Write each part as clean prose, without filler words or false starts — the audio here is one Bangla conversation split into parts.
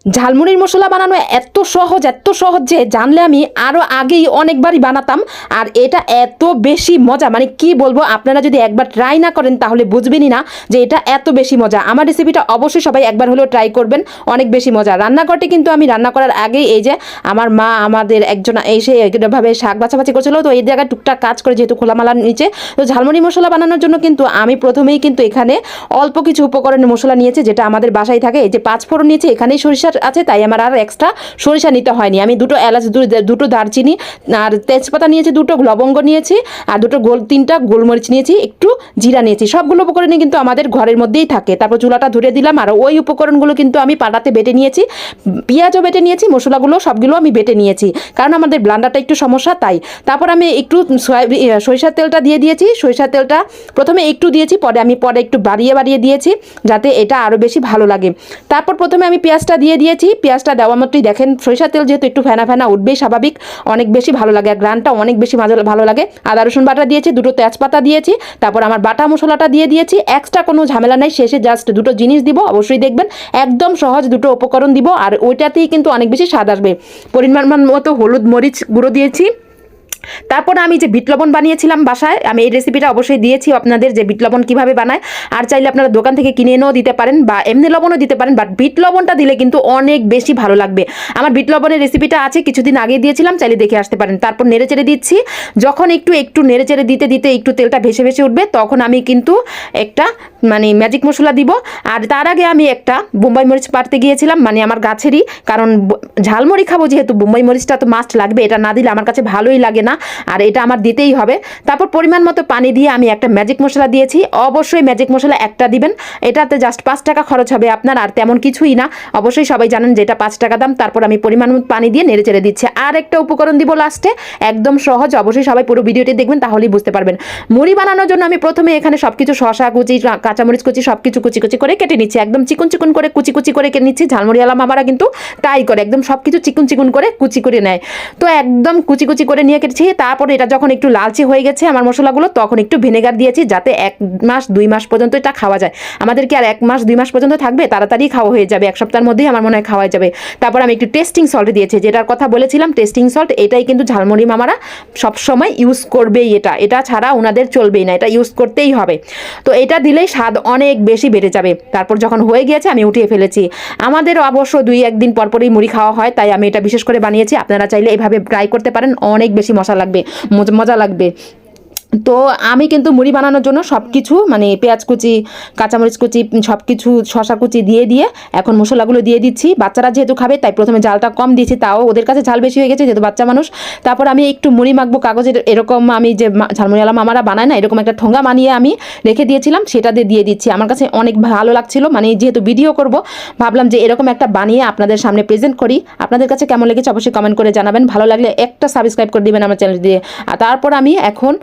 ঝালমুড়ির মশলা বানানো এত সহজ যে জানলে আমি আরও আগেই অনেকবারই বানাতাম। আর এটা এত বেশি মজা, মানে কি বলবো, আপনারা যদি একবার ট্রাই না করেন তাহলে বুঝবেনই না যে এটা এত বেশি মজা। আমার রেসিপিটা অবশ্যই সবাই একবার হলেও ট্রাই করবেন, অনেক বেশি মজা। রান্নাঘরটি কিন্তু আমি রান্না করার আগেই এই যে আমার মা আমাদের একজন এসে এভাবে শাক বাছাবাছি করছিল, তো এই জায়গায় টুকটাক কাজ করে যেহেতু খোলামালার নিচে। তো ঝালমুড়ি মশলা বানানোর জন্য কিন্তু আমি প্রথমেই কিন্তু এখানে অল্প কিছু উপকরণের মশলা নিয়েছি, যেটা আমাদের বাসায় থাকে। এই যে 5 ফোড়ন নিয়েছি, এখানেই সরিষা আছে, তাই আমার আর এক্সট্রা সরিষা নিতে হয়নি। আমি 2টো এলাচ, 2টো দারচিনি আর তেজপাতা নিয়েছি, 2টো লবঙ্গ নিয়েছি আর 3টা গোলমরিচ নিয়েছি, একটু জিরা নিয়েছি। সবগুলো উপকরণই কিন্তু আমাদের ঘরের মধ্যেই থাকে। তারপর চুলাটা ধরে দিলাম, আর ওই উপকরণগুলো কিন্তু আমি পাটাতে বেটে নিয়েছি, পেঁয়াজও বেটে নিয়েছি, মশলাগুলো সবগুলো আমি বেটে নিয়েছি, কারণ আমাদের ব্লান্ডারটা একটু সমস্যা তাই। তারপর আমি একটু সরিষার তেলটা দিয়ে দিয়েছি। সরিষার তেলটা প্রথমে একটু দিয়েছি, পরে একটু বাড়িয়ে দিয়েছি, যাতে এটা আরও বেশি ভালো লাগে। তারপর প্রথমে আমি পেঁয়াজটা দিয়ে দিয়েছি। পেঁয়াজটা দেওয়া মাত্রই দেখেন সরিষার তেল যেহেতু একটু ফেনা ফেনা উঠবেই স্বাভাবিক, অনেক বেশি ভালো লাগে, আর গ্রানটা অনেক বেশি ভালো লাগে। আদা রসুন বাটা দিয়েছি, 2টো তেজপাতা দিয়েছি, তারপর আমার বাটা মশলাটা দিয়ে দিয়েছি। এক্সট্রা কোনো ঝামেলা নাই, শেষে জাস্ট 2টো জিনিস দিব, অবশ্যই দেখবেন একদম সহজ 2টো উপকরণ দিব, আর ওইটাতেই কিন্তু অনেক বেশি স্বাদ আসবে। পরিমাণ মতো হলুদ মরিচ গুঁড়ো দিয়েছি। তারপর আমি যে বিট লবণ বানিয়েছিলাম বাসায়, আমি এই রেসিপিটা অবশ্যই দিয়েছি আপনাদের, যে বিট লবণ কীভাবে বানায়। আর চাইলে আপনারা দোকান থেকে কিনে এনেও দিতে পারেন বা এমনি লবণও দিতে পারেন, বাট বিট লবণটা দিলে কিন্তু অনেক বেশি ভালো লাগবে। আমার বিট লবণের রেসিপিটা আছে, কিছুদিন আগে দিয়েছিলাম, চাইলে দেখে আসতে পারেন। তারপর নেড়েচেড়ে দিচ্ছি। যখন একটু নেড়েচেড়ে দিতে একটু তেলটা ভেসে উঠবে, তখন আমি কিন্তু একটা ম্যাজিক মশলা দিব। আর তার আগে আমি একটা বোম্বাই মরিচ পাড়তে গিয়েছিলাম, আমার গাছেরই, কারণ ঝালমুড়ি খাবো যেহেতু বোম্বাই মরিচটা তো মাস্ট লাগবে, এটা না দিলে আমার কাছে ভালোই লাগে না, আর এটা আমার দিতেই হবে। তারপর পরিমাণ মতো পানি দিয়ে আমি একটা ম্যাজিক মশলা দিয়েছি। অবশ্যই ম্যাজিক মশলা একটা দিবেন, এটাতে জাস্ট 5 টাকা খরচ হবে আপনার, আর তেমন কিছুই না। অবশ্যই সবাই জানেন যে এটা 5 টাকা দাম। তারপর আমি পরিমাণ মতো পানি দিয়ে নেড়ে চেড়ে দিচ্ছি। আর একটা উপকরণ দিব লাস্টে, একদম সহজ, অবশ্যই সবাই পুরো ভিডিওটি দেখবেন, তাহলেই বুঝতে পারবেন। মুড়ি বানানোর জন্য আমি প্রথমে এখানে সবকিছু শসা কুচি, কাঁচামরিচ কুচি সবকিছু কুচি করে কেটে নিচ্ছি, একদম চিকন করে কুচি করে কেটে নিচ্ছি। ঝালমুড়িওয়ালা মামারা কিন্তু তাই করে, একদম সবকিছু চিকন করে কুচি করে নেয়, তো একদম কুচি করে নিয়ে কেটেছি। তারপরে এটা যখন একটু লালচে হয়ে গেছে আমার মশলাগুলো, তখন একটু ভিনেগার দিয়েছি, যাতে 1 মাস 2 মাস পর্যন্ত এটা খাওয়া যায়। আমাদের কি আর 1 মাস 2 মাস পর্যন্ত থাকবে? তাড়াতাড়ি খাওয়া হয়ে যাবে, 1 সপ্তাহের মধ্যেই আমার মনে হয় খাওয়া যাবে। তারপর আমি একটু টেস্টিং সল্ট দিয়েছি, যেটার কথা বলেছিলাম টেস্টিং সল্ট, এটাই কিন্তু ঝালমুড়ি মামারা সবসময় ইউজ করবেই, এটা ছাড়া ওনাদের চলবেই না, এটা ইউজ করতেই হবে। তো এটা দিলেই স্বাদ অনেক বেশি বেড়ে যাবে। তারপর যখন হয়ে গিয়েছে আমি উঠিয়ে ফেলেছি। আমাদের অবশ্য 2-1 দিন পরপরই মুড়ি খাওয়া হয়, তাই আমি এটা বিশেষ করে বানিয়েছি। আপনারা চাইলে এভাবে ট্রাই করতে পারেন, অনেক বেশি মজা লাগবে। তো আমি কিন্তু মুড়ি বানানোর জন্য সব কিছু পেঁয়াজ কুচি, কাঁচামরিচ কুচি, সব কিছু শসা কুচি দিয়ে এখন মশলাগুলো দিয়ে দিচ্ছি। বাচ্চারা যেহেতু খাবে তাই প্রথমে ঝালটা কম দিয়েছি, তাও ওদের কাছে ঝাল বেশি হয়ে গেছে যেহেতু বাচ্চা মানুষ। তারপর আমি একটু মুড়ি মাখবো কাগজের, এরকম আমি যে ঝালমুড়িওয়ালা মামারা বানায় না, এরকম একটা ঠোঙ্গা বানিয়ে আমি রেখে দিয়েছিলাম, সেটা দিয়ে দিচ্ছি। আমার কাছে অনেক ভালো লাগছিল, যেহেতু ভিডিও করব ভাবলাম যে এরকম একটা বানিয়ে আপনাদের সামনে প্রেজেন্ট করি। আপনাদের কাছে কেমন লেগেছে অবশ্যই কমেন্ট করে জানাবেন, ভালো লাগলে একটা সাবস্ক্রাইব করে দিবেন আমার চ্যানেল দিয়ে। আর তারপর আমি এখন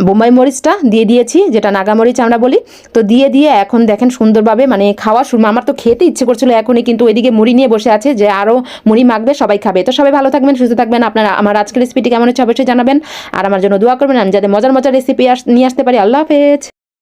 বোম্বাই মরিচটা দিয়ে দিয়েছি, যেটা নাগা মরিচ আমরা বলি। তো দিয়ে এখন দেখেন সুন্দরভাবে খাওয়া শুরু। আমার তো খেতে ইচ্ছে করছিল এখনই, কিন্তু ওইদিকে মুড়ি নিয়ে বসে আছে যে আরও মুড়ি মাখবে, সবাই খাবে। তো সবাই ভালো থাকবেন, সুস্থ থাকবেন। আপনারা আমার আজকের রেসিপিটি কেমন হচ্ছে অবশ্যই জানাবেন, আর আমার জন্য দোয়া করবেন আমি যাতে মজার রেসিপি নিয়ে আসতে পারি। আল্লাহ হাফেজ।